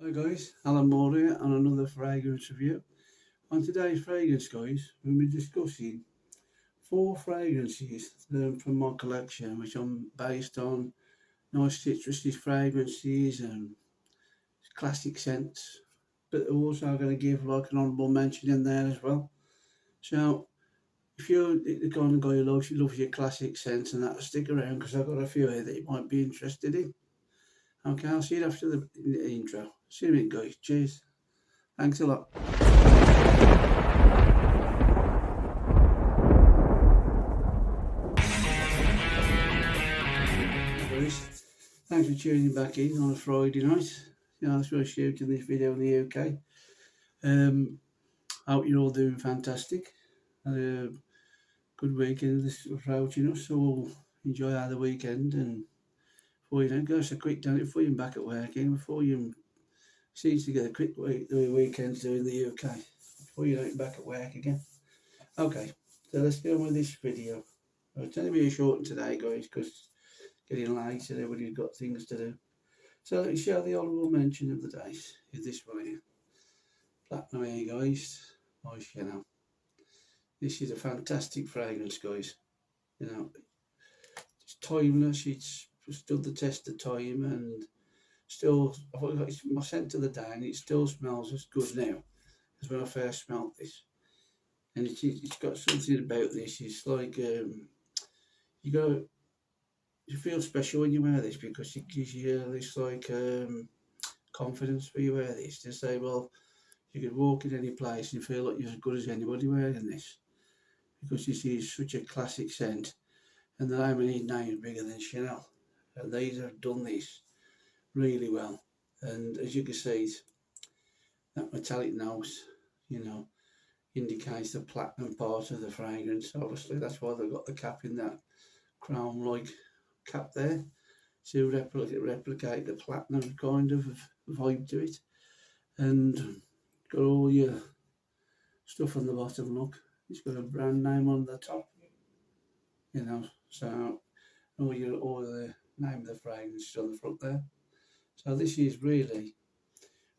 Hi guys, Alan Moore here on another fragrance review. On today's fragrance guys, we'll be discussing 4 fragrances from my collection which I'm based on nice citrusy fragrances and classic scents, but also going to give like an honourable mention in there as well. So if you're the kind of guy who loves your classic scents and that, stick around because I've got a few here that you might be interested in. Okay, I'll see you after the intro. See you in a minute guys, cheers. Thanks a lot. Thanks for tuning back in on a Friday night. That's why I'm shooting this video in the UK. I hope you're all doing fantastic. Had a good weekend this approaching us, so we'll enjoy the weekend. And before you don't go, so quick down before you're back at work again, before you seems to get a quick weekends doing the UK, before you don't back at work again. Okay, so let's get on with this video. It's only be a short one today, guys, because getting late and everybody's got things to do. So let me show the honourable mention of the day. Is this one here. Platinum here, guys. By Chanel. This is a fantastic fragrance, guys. It's timeless. It's stood the test of time, and still, it's my scent of the day, and it still smells as good now as when I first smelled this. And it's got something about this. It's like you feel special when you wear this because it gives you this like confidence when you wear this to say, well, you could walk in any place and feel like you're as good as anybody wearing this, because this is such a classic scent, and the name is bigger than Chanel, and these have done this really well. And as you can see, that metallic note, indicates the platinum part of the fragrance. Obviously, that's why they've got the cap in that crown-like cap there to replicate the platinum kind of vibe to it. And got all your stuff on the bottom. Look, it's got a brand name on the top, so all the name of the fragrance is on the front there. So this is really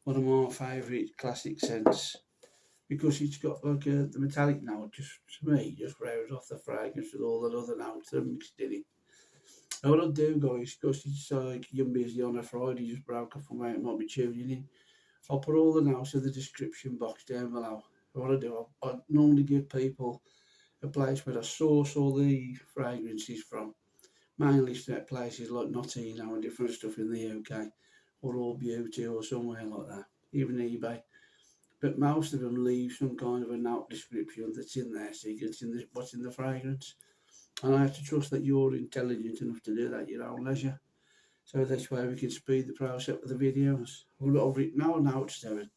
one of my favourite classic scents, because it's got like the metallic note, just to me, just rounds off the fragrance with all the other notes that are mixed in it. And what I'll do, guys, because it's like you're busy on a Friday, just broke off from where it might be tuning in, I'll put all the notes in the description box down below. What I do, I normally give people a place where I source all the fragrances from, mainly at places like Nottingham and different stuff in the UK, or All Beauty or somewhere like that, even eBay. But most of them leave some kind of a note description that's in there, so you can see what's in the fragrance. And I have to trust that you're intelligent enough to do that at your own leisure. So that's why we can speed the process of the videos. I've written our notes down.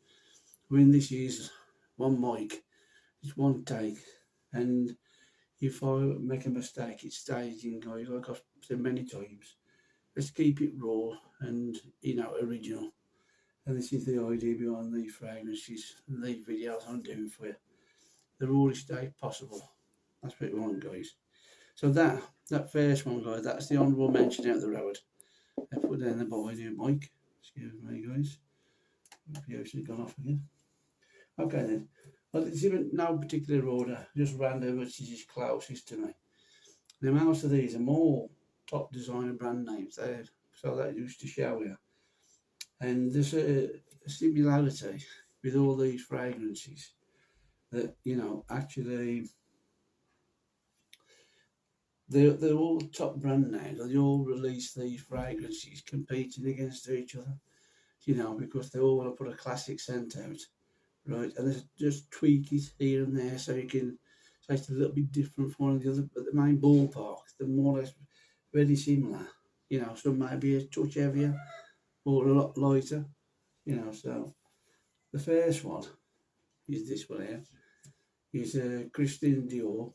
I mean, this is one mic, it's one take, and if I make a mistake, it's staging, guys, like I've said many times. Let's keep it raw and, original. And this is the idea behind these fragrances and these videos I'm doing for you. The rawest state possible. That's what we want, guys. So that first one, guys, that's the honourable mention out the road. I put down the boy new mic. Excuse me, guys. The ocean's gone off again. Okay then. Well, it's in no particular order, just random, which is closest to me. The most of these are more top designer brand names there, so that used to show you. And there's a similarity with all these fragrances that, actually they're all top brand names. They all release these fragrances competing against each other, because they all want to put a classic scent out, right? And they just tweak it here and there so you can say it's a little bit different from one of the other, but the main ballpark, they're more or less very similar. Some might be a touch heavier or a lot lighter, so the first one is this one here. It's Christian Dior,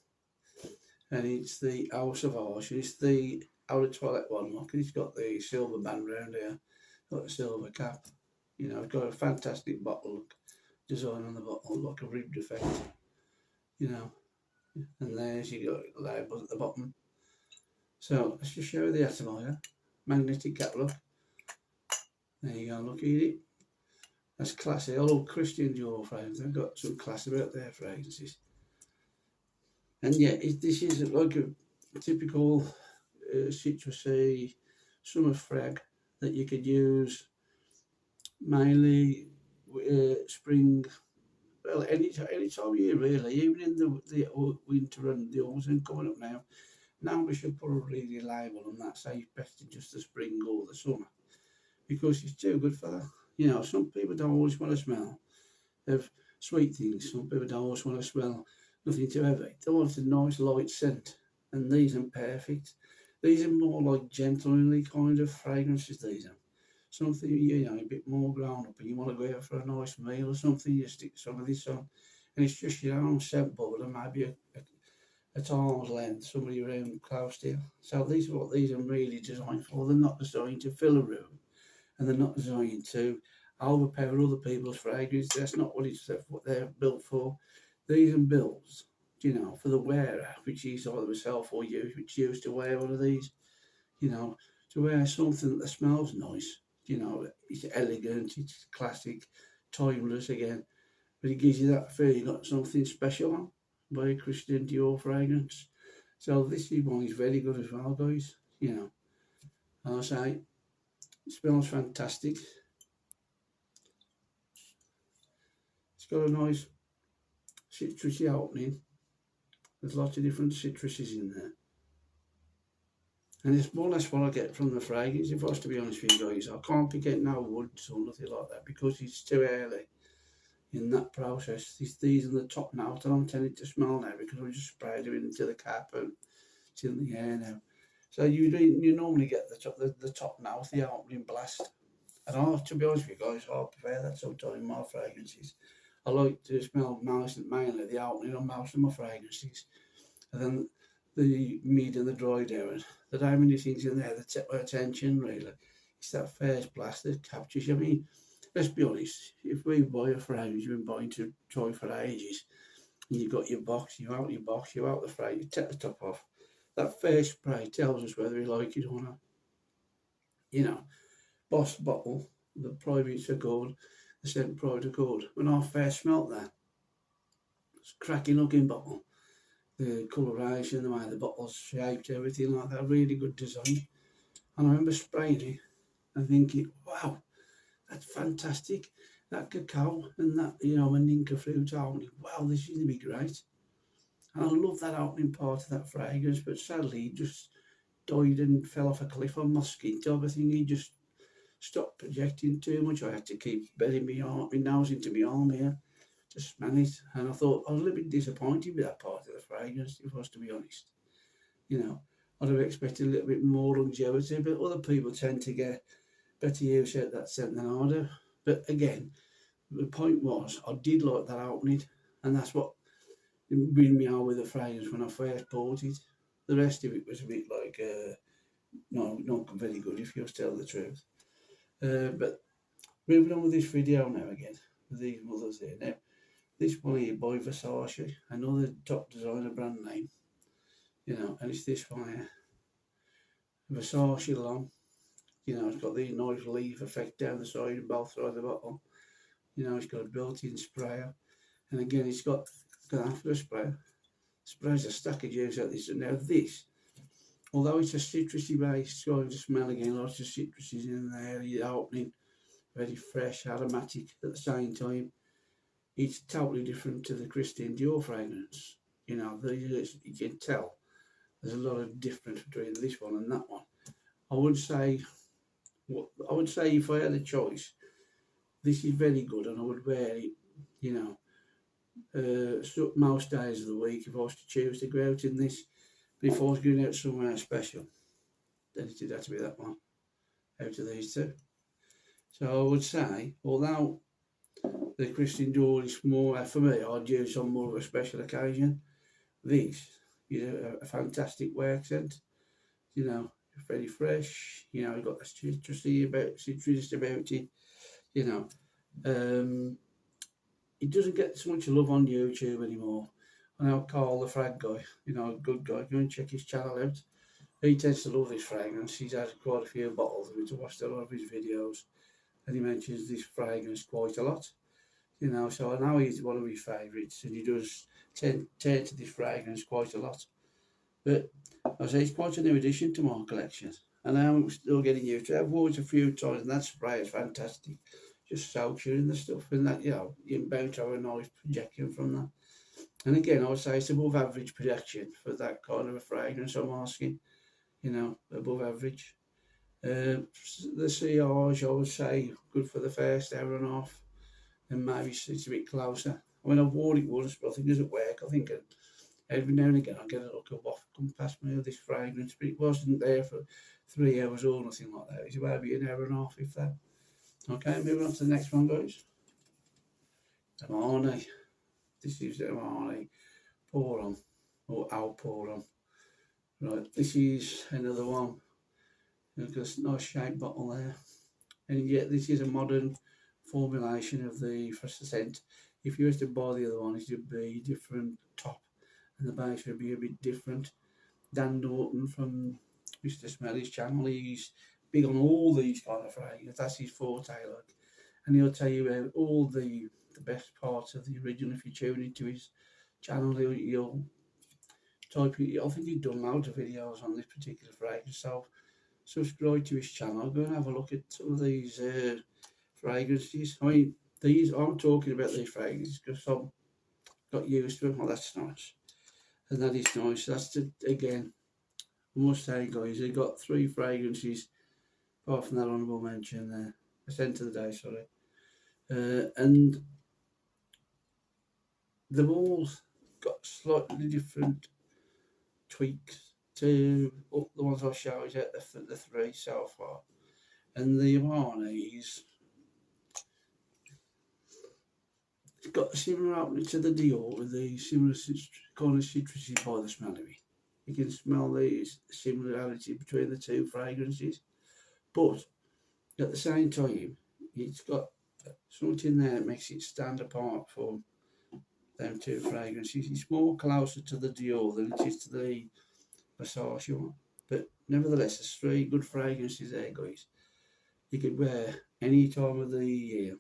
and it's the Eau Sauvage. It's the Eau de Toilette one. Look, it's got the silver band round here, got the silver cap. It's got a fantastic bottle look, design on the bottle, like a ribbed effect. And there's you got labels at the bottom. So let's just show you the atomizer, magnetic cap look. There you go, look at it. That's classic. I love Christian Dior fragrances. They've got some class about their fragrances. And yeah, this is like a typical citrusy summer frag that you could use mainly spring. Well, any time of year really, even in the winter and the autumn coming up now. Now we should probably label on that say best in just the spring or the summer because it's too good for that. You know, some people don't always want to smell of sweet things. Some people don't always want to smell nothing too heavy. They want a nice light scent, and these are perfect. These are more like gentlemanly kind of fragrances. These are something you know a bit more grown up, and you want to go out for a nice meal or something. You stick some of this on, and it's just your own scent bubble and maybe at arm's length, somebody around close to you. So these are what these are really designed for. They're not designed to fill a room, and they're not designed to overpower other people's fragrance. That's not what they're built for. These are built, you know, for the wearer, which is either myself or you, which used to wear one of these, you know, to wear something that smells nice. You know, it's elegant, it's classic, timeless again, but it gives you that feel you got something special on by a Christian Dior fragrance. So this one is very good as well, guys. You know, and I say it smells fantastic. It's got a nice citrusy opening. There's lots of different citruses in there. And it's more or less what I get from the fragrance, if I was to be honest with you guys. I can't be getting no woods or nothing like that because it's too early in that process. These are the top notes and I'm tending to smell now because I just sprayed them into the cap and it's in the air now. So you normally get the top note, the opening blast. And to be honest with you guys, I prefer that sometimes in my fragrances. I like to smell mainly the opening on most of my fragrances. And then the mid and the dry down. There are many things in there that take my attention really. It's that first blast that captures you. I mean, let's be honest, if we buy a fragrance you've been buying to try for ages, and you've got your box, you out the fragrance, you take the top off. That first spray tells us whether we like it or not. You know, Boss bottle, the privates are good, the scent private are good. When I first smelt that, it's a cracking looking bottle. The coloration, the way the bottle's shaped, everything like that, really good design. And I remember spraying it and thinking, wow, that's fantastic. That cacao and that, you know, maninka fruit opening, wow, this is going to be great. And I love that opening part of that fragrance, but sadly it just died and fell off a cliff on my skin type of thing. He just stopped projecting too much. I had to keep burying my nose into my arm here to smell it. And I thought I was a little bit disappointed with that part of the fragrance, if I was to be honest. You know, I'd have expected a little bit more longevity, but other people tend to get better use out that scent than I do. But again, the point was I did like that opening, and that's what bring me on with the fragrance when I first bought it. The rest of it was a bit like, no, not very good if you tell the truth. But moving on with this video now again, with these mothers here. Now, this one here by Versace, another top designer brand name, you know, and it's this one here. Versace long, you know, it's got the nice leaf effect down the side and both sides of the bottle. You know, it's got a built-in sprayer. And again, it's got after a sprayer, sprays a stack of juice out this. And now this, although it's a citrusy base, it's going to smell again, lots of citruses in there, the opening, very fresh, aromatic at the same time. It's totally different to the Christian Dior fragrance. You know, you can tell there's a lot of difference between this one and that one. I would say if I had a choice, this is very good and I would wear it, you know, most days of the week if I was to choose to go out in this. But if I was going out somewhere special, then it'd have to be that one out of these two. So I would say, although the Christian Dior is more, for me, I'd use on more of a special occasion, this is a fantastic wear scent, you know, very fresh, you know, got the citrus about it, you know. It doesn't get so much love on YouTube anymore. I know Carl, the frag guy, you know, a good guy, go and check his channel out. He tends to love this fragrance. He's had quite a few bottles of it. I watched a lot of his videos. and he mentions this fragrance quite a lot. You know, so I know he's one of his favourites, and he does turn to this fragrance quite a lot. But I say it's quite a new addition to my collection, and I'm still getting used to it. I've worn it a few times, and that spray is fantastic. Just soaks you in the stuff, and that, you know, you're bound to have a nice projection from that. And again, I would say it's above average projection for that kind of a fragrance I'm asking, you know, above average. The CRs, I would say, good for the first hour and a half, and maybe it's a bit closer. I mean, I've worn it once, but I think it doesn't work. I think every now and again I get a look of what come past me of this fragrance, but it wasn't there for 3 hours or nothing like that. It's about an hour and a half, if that. Okay, moving on to the next one, guys. Armani. This is Armani Pour On, or I'll Pour On. Right, this is another one. Look at a nice shaped bottle there. And yet this is a modern formulation of the first scent. If you was to buy the other one, it would be different top, and the base would be a bit different. Dan Norton from Mr. Smelly's channel, he's big on all these kind of fragrances. That's his forte, like, and he'll tell you about all the best parts of the original. If you tune into his channel, he'll type it. I think he's done loads of videos on this particular fragrance, so subscribe to his channel. Go and have a look at some of these fragrances. I mean, these, I'm talking about these fragrances because I've got used to them. Well, that's nice, and that is nice. That's again, I must say, guys, they've got 3 fragrances apart from that honourable mention there. A scent of the day, sorry, and they've all got slightly different tweaks to the ones I've showed you, the 3 so far. And the Armani is got a similar opening to the Dior, with the similar kind of citrusy by the smell of it. You can smell the similarity between the 2 fragrances, but at the same time, it's got something there that makes it stand apart from them 2 fragrances. It's more closer to the Dior than it is to the Versace one, but nevertheless, there's 3 good fragrances there, guys. You could wear any time of the year.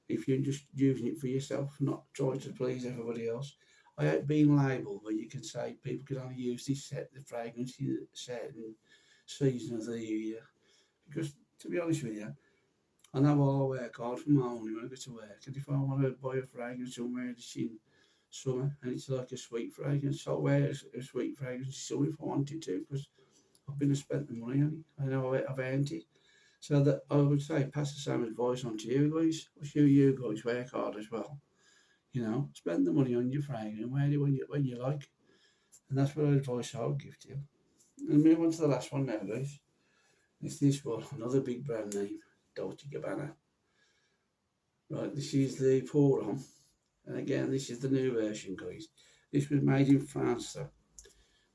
If you're just using it for yourself, not trying to please everybody else. I hate being labelled, but you can say people can only use this set, the fragrance in a certain season of the year. Because, to be honest with you, I know I work hard for my money when I go to work, and if I want to buy a fragrance somewhere that's in summer and it's like a sweet fragrance, I'll wear a sweet fragrance in summer if I wanted to, because I've been and spent the money on it. I know I've earned it. So that I would say pass the same advice on to you guys. I show you guys work hard as well. You know, spend the money on your fragrance and wear it when you like. And that's what advice I would give to you. And move on to the last one now, guys. It's this one, another big brand name, Dolce Gabbana. Right, this is the Pour On. And again, this is the new version, guys. This was made in France, though.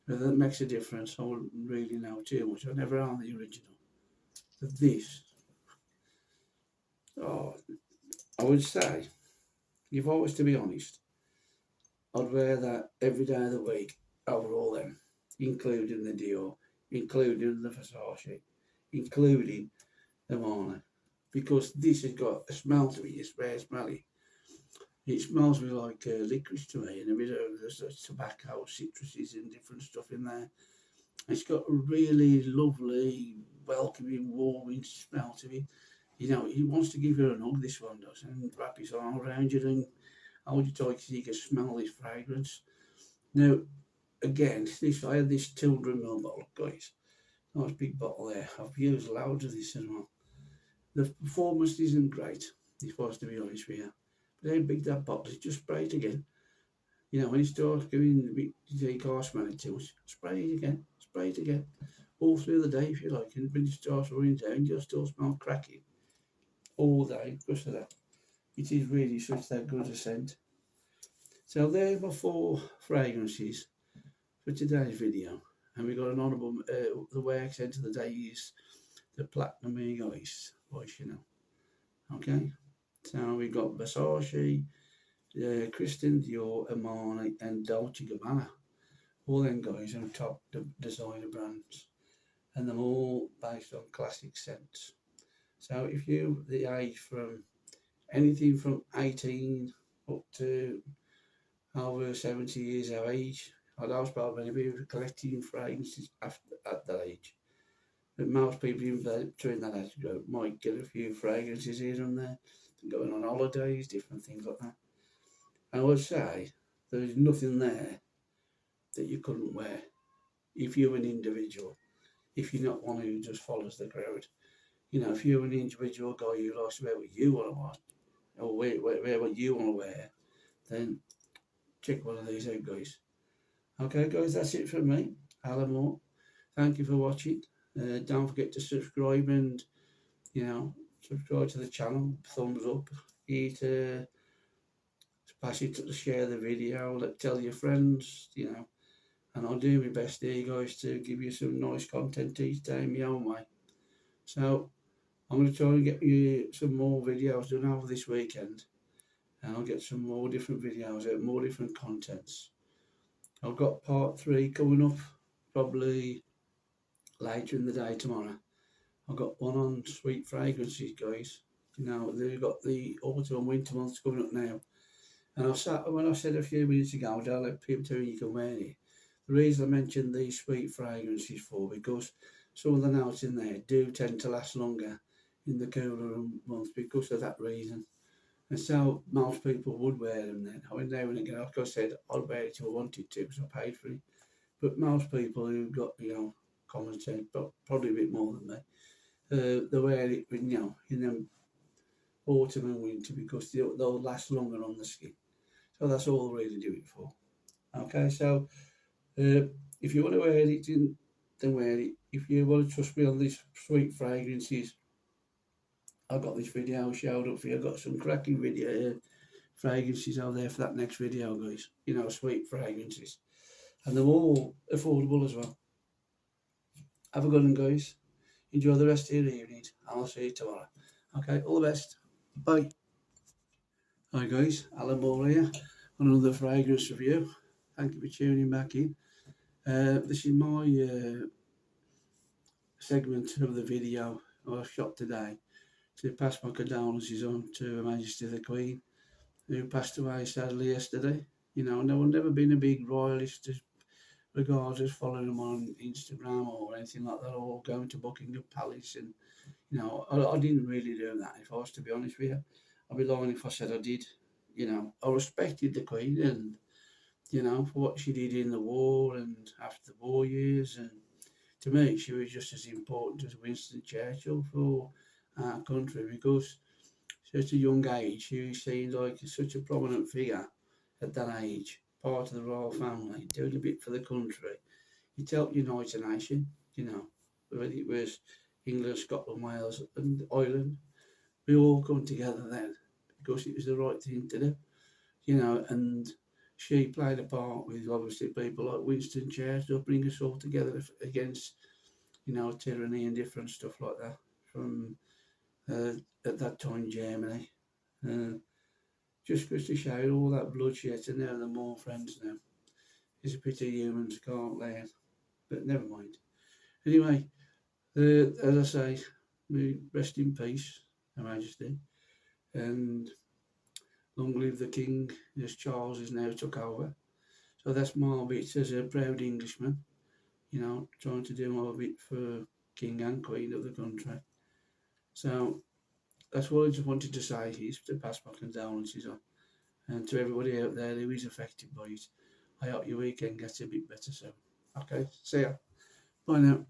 Whether that makes a difference, I wouldn't really know too much. I never owned the original. But this, oh, I would say, if I was to be honest, I'd wear that every day of the week over all them, including the Dior, including the Versace, including the Armani, because this has got a smell to it. It's very smelly. It smells me like licorice to me, and a bit of tobacco, citruses, and different stuff in there. It's got a really lovely, welcoming, warming smell to it. You know, he wants to give you an hug, this one does, and wrap his arm around you and hold you tight so you can smell this fragrance. Now, again, I had this 200ml bottle, guys. Nice big bottle there. I've used loads of this as well. The performance isn't great, if I was to be honest with you. But how big that bottle is, just spray it again. You know, when it starts going a bit, you can't smell it too much, spray it again. Spray it again, all through the day if you like, and when it starts running down, you'll still smell cracking all day because of that. It is really such that good a scent. So there are my 4 fragrances for today's video, and we got an honourable. The work scent of the day is the Platinum Egoist by Chanel. Okay, so we got Versace, Christian Dior, Armani, and Dolce Gabbana. All them guys are top designer brands, and they're all based on classic scents. So if you the age from anything from 18 up to over 70 years of age, I'd ask probably be collecting fragrances after at that age. But most people in between that age group might get a few fragrances here and there, going on holidays, different things like that. I would say there's nothing there that you couldn't wear if you're an individual, if you're not one who just follows the crowd. You know, if you're an individual guy who likes to wear what you want to wear, or wear what you want to wear, then check one of these out, guys. Okay, guys, that's it from me, Alan Moore. Thank you for watching. Don't forget to subscribe and, you know, subscribe to the channel, thumbs up, hit pass it to share the video, tell your friends, you know, and I'll do my best here, guys, to give you some nice content each day my own way. So I'm going to try and get you some more videos done over this weekend, and I'll get some more different videos out, more different contents. I've got part 3 coming up, probably later in the day tomorrow. I've got one on sweet fragrances, guys. You know, they've got the autumn and winter months coming up now. And when I said a few minutes ago, don't let people tell you can wear it. The reason I mentioned these sweet fragrances for, because some of the notes in there do tend to last longer in the cooler months because of that reason. And so most people would wear them then. I mean, now and again, like I said, I'd wear it if I wanted to because I paid for it. But most people who've got, you know, common sense, but probably a bit more than me, they wear it, you know, in the autumn and winter because they'll last longer on the skin. So that's all I really do it for. Okay, so if you want to wear it, then wear it. If you want to trust me on these sweet fragrances, I've got this video showed up for you. I've got some cracking video fragrances out there for that next video, guys. You know, sweet fragrances. And they're all affordable as well. Have a good one, guys. Enjoy the rest of your evening. And I'll see you tomorrow. Okay, all the best. Bye. Hi, guys. Alan Ball here on another fragrance review. Thank you for tuning back in. This is my segment of the video I shot today to pass my condolences on to Her Majesty the Queen, who passed away sadly yesterday. You know, no, I've never been a big royalist as regards as following them on Instagram or anything like that, or going to Buckingham Palace. And, you know, I didn't really do that, if I was to be honest with you. I'd be lying if I said I did. You know, I respected the Queen and, you know, for what she did in the war and after the war years. And to me, she was just as important as Winston Churchill for our country, because such a young age, she seemed like such a prominent figure at that age, part of the royal family, doing a bit for the country. It helped unite a nation, you know, whether it was England, Scotland, Wales, and Ireland. We all come together then because it was the right thing to do, you know, and she played a part with obviously people like Winston Churchill, bring us all together against, you know, tyranny and different stuff like that from at that time Germany. Uh, just goes to show all that bloodshed, and now they're more friends now. It's a pity humans can't learn, but never mind. Anyway, as I say, we rest in peace, Her Majesty, and long live the King, as Charles is now took over. So that's my bit as a proud Englishman, you know, trying to do my bit for King and Queen of the country. So that's what I just wanted to say, is to pass my condolences on. And to everybody out there who is affected by it, I hope your weekend gets a bit better soon. Okay, see ya. Bye now.